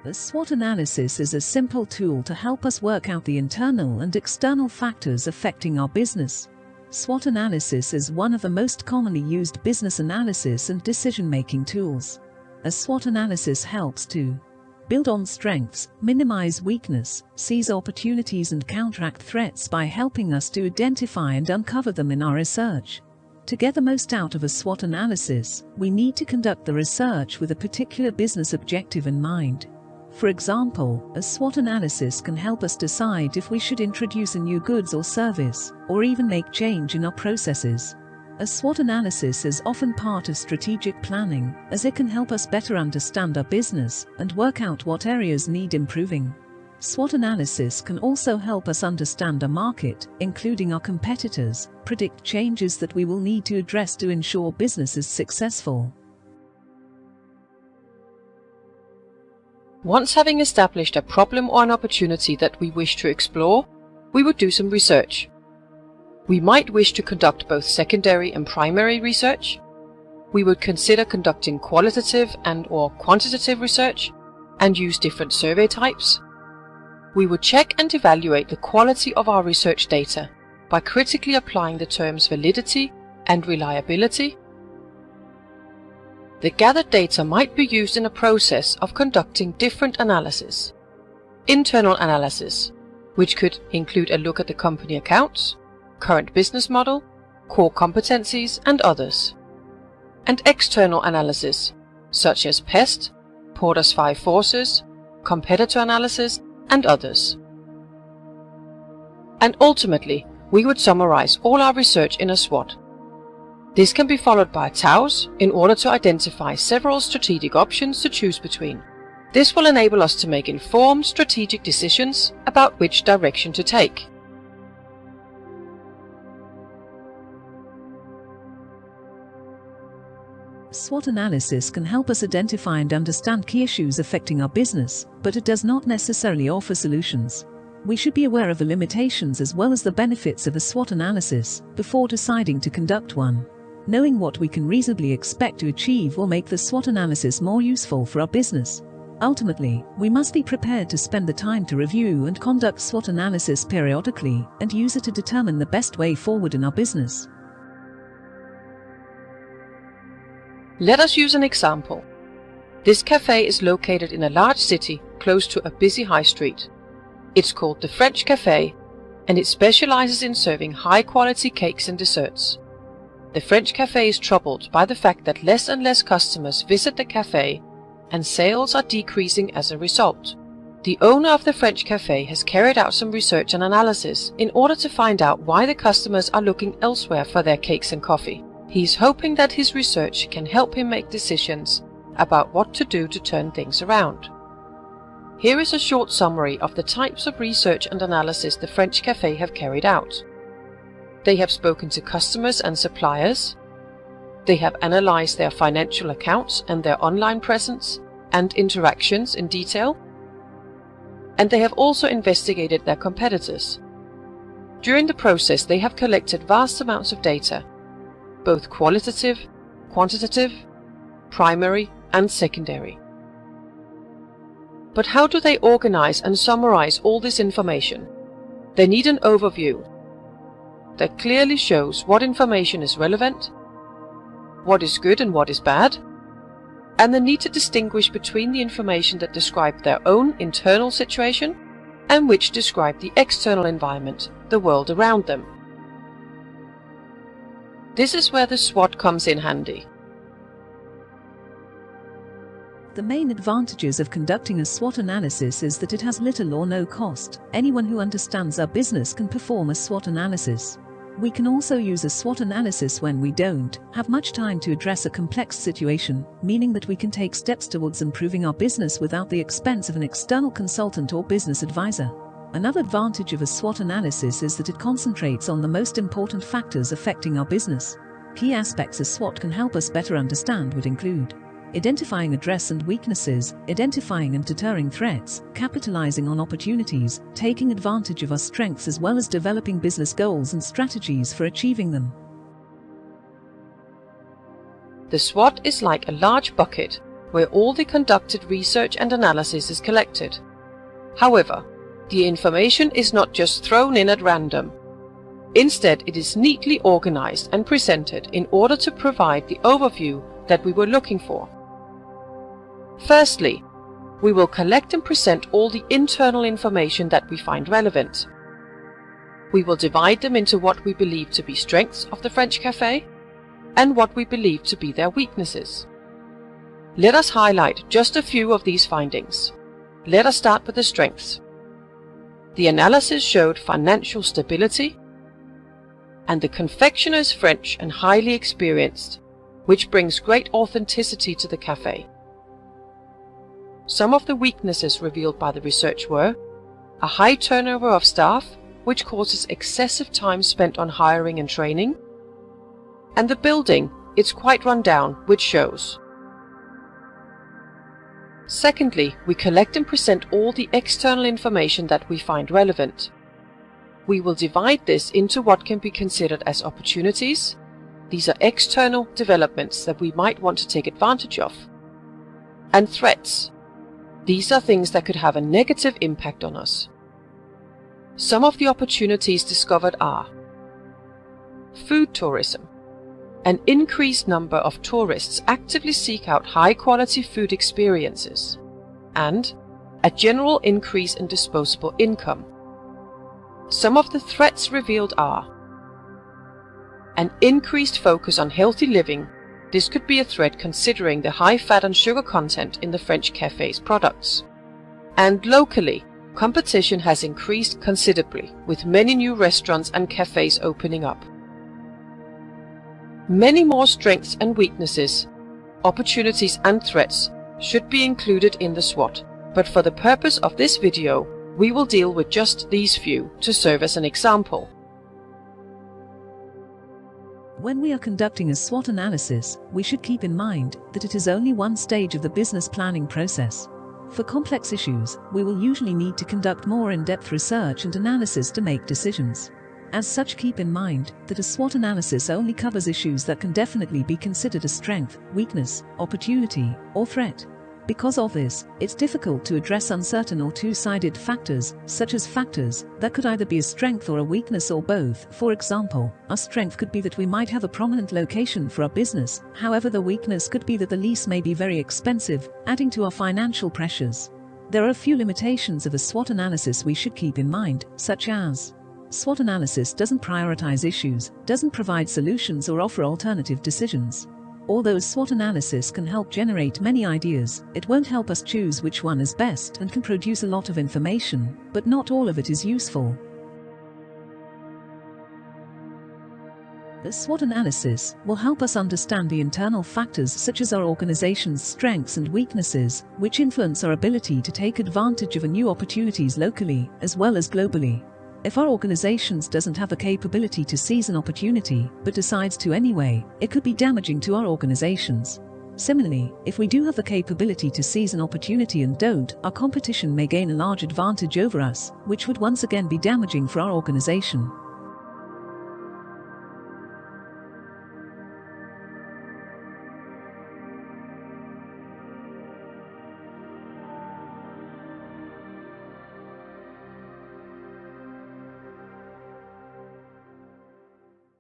A SWOT analysis is a simple tool to help us work out the internal and external factors affecting our business. SWOT analysis is one of the most commonly used business analysis and decision-making tools. A SWOT analysis helps to build on strengths, minimize weakness, seize opportunities and counteract threats by helping us to identify and uncover them in our research. To get the most out of a SWOT analysis, we need to conduct the research with a particular business objective in mind. For example, a SWOT analysis can help us decide if we should introduce a new goods or service, or even make change in our processes. A SWOT analysis is often part of strategic planning, as it can help us better understand our business and work out what areas need improving. SWOT analysis can also help us understand our market, including our competitors, predict changes that we will need to address to ensure business is successful. Once having established a problem or an opportunity that we wish to explore, we would do some research. We might wish to conduct both secondary and primary research. We would consider conducting qualitative and/or quantitative research and use different survey types. We would check and evaluate the quality of our research data by critically applying the terms validity and reliability. The gathered data might be used in a process of conducting different analysis. Internal analysis, which could include a look at the company accounts, current business model, core competencies, and others. And external analysis, such as PEST, Porter's 5 Forces, competitor analysis, and others. And ultimately, we would summarize all our research in a SWOT. This can be followed by a TOWS in order to identify several strategic options to choose between. This will enable us to make informed strategic decisions about which direction to take. SWOT analysis can help us identify and understand key issues affecting our business, but it does not necessarily offer solutions. We should be aware of the limitations as well as the benefits of a SWOT analysis before deciding to conduct one. Knowing what we can reasonably expect to achieve will make the SWOT analysis more useful for our business. Ultimately, we must be prepared to spend the time to review and conduct SWOT analysis periodically and use it to determine the best way forward in our business. Let us use an example. This cafe is located in a large city close to a busy high street. It's called the French Café, and it specializes in serving high-quality cakes and desserts. The French Café is troubled by the fact that less and less customers visit the cafe, and sales are decreasing as a result. The owner of the French Café has carried out some research and analysis in order to find out why the customers are looking elsewhere for their cakes and coffee. He is hoping that his research can help him make decisions about what to do to turn things around. Here is a short summary of the types of research and analysis the French Café have carried out. They have spoken to customers and suppliers. They have analyzed their financial accounts and their online presence and interactions in detail. And they have also investigated their competitors. During the process, they have collected vast amounts of data, both qualitative, quantitative, primary, and secondary. But how do they organize and summarize all this information? They need an overview that clearly shows what information is relevant, what is good and what is bad, and the need to distinguish between the information that describe their own internal situation and which describe the external environment, the world around them. This is where the SWOT comes in handy. The main advantages of conducting a SWOT analysis is that it has little or no cost. Anyone who understands our business can perform a SWOT analysis. We can also use a SWOT analysis when we don't have much time to address a complex situation, meaning that we can take steps towards improving our business without the expense of an external consultant or business advisor. Another advantage of a SWOT analysis is that it concentrates on the most important factors affecting our business. Key aspects of SWOT can help us better understand would include identifying address and weaknesses, identifying and deterring threats, capitalizing on opportunities, taking advantage of our strengths as well as developing business goals and strategies for achieving them. The SWOT is like a large bucket where all the conducted research and analysis is collected. However, the information is not just thrown in at random. Instead, it is neatly organized and presented in order to provide the overview that we were looking for. Firstly, we will collect and present all the internal information that we find relevant. We will divide them into what we believe to be strengths of the French Café and what we believe to be their weaknesses. Let us highlight just a few of these findings. Let us start with the strengths. The analysis showed financial stability, and the confectioner is French and highly experienced, which brings great authenticity to the café. Some of the weaknesses revealed by the research were a high turnover of staff, which causes excessive time spent on hiring and training, and the building, it's quite run down, which shows. Secondly, we collect and present all the external information that we find relevant. We will divide this into what can be considered as opportunities. These are external developments that we might want to take advantage of. And threats. These are things that could have a negative impact on us. Some of the opportunities discovered are food tourism. An increased number of tourists actively seek out high-quality food experiences, and a general increase in disposable income. Some of the threats revealed are an increased focus on healthy living. This could be a threat considering the high fat and sugar content in the French Café's products. And locally, competition has increased considerably, with many new restaurants and cafes opening up. Many more strengths and weaknesses, opportunities and threats should be included in the SWOT, but for the purpose of this video, we will deal with just these few to serve as an example. When we are conducting a SWOT analysis, we should keep in mind that it is only one stage of the business planning process. For complex issues, we will usually need to conduct more in-depth research and analysis to make decisions. As such, keep in mind that a SWOT analysis only covers issues that can definitely be considered a strength, weakness, opportunity, or threat. Because of this, it's difficult to address uncertain or two-sided factors, such as factors that could either be a strength or a weakness or both. For example, our strength could be that we might have a prominent location for our business, however the weakness could be that the lease may be very expensive, adding to our financial pressures. There are a few limitations of a SWOT analysis we should keep in mind, such as SWOT analysis doesn't prioritize issues, doesn't provide solutions or offer alternative decisions. Although SWOT analysis can help generate many ideas, it won't help us choose which one is best and can produce a lot of information, but not all of it is useful. The SWOT analysis will help us understand the internal factors such as our organization's strengths and weaknesses, which influence our ability to take advantage of new opportunities locally as well as globally. If our organization doesn't have the capability to seize an opportunity, but decides to anyway, it could be damaging to our organizations. Similarly, if we do have the capability to seize an opportunity and don't, our competition may gain a large advantage over us, which would once again be damaging for our organization.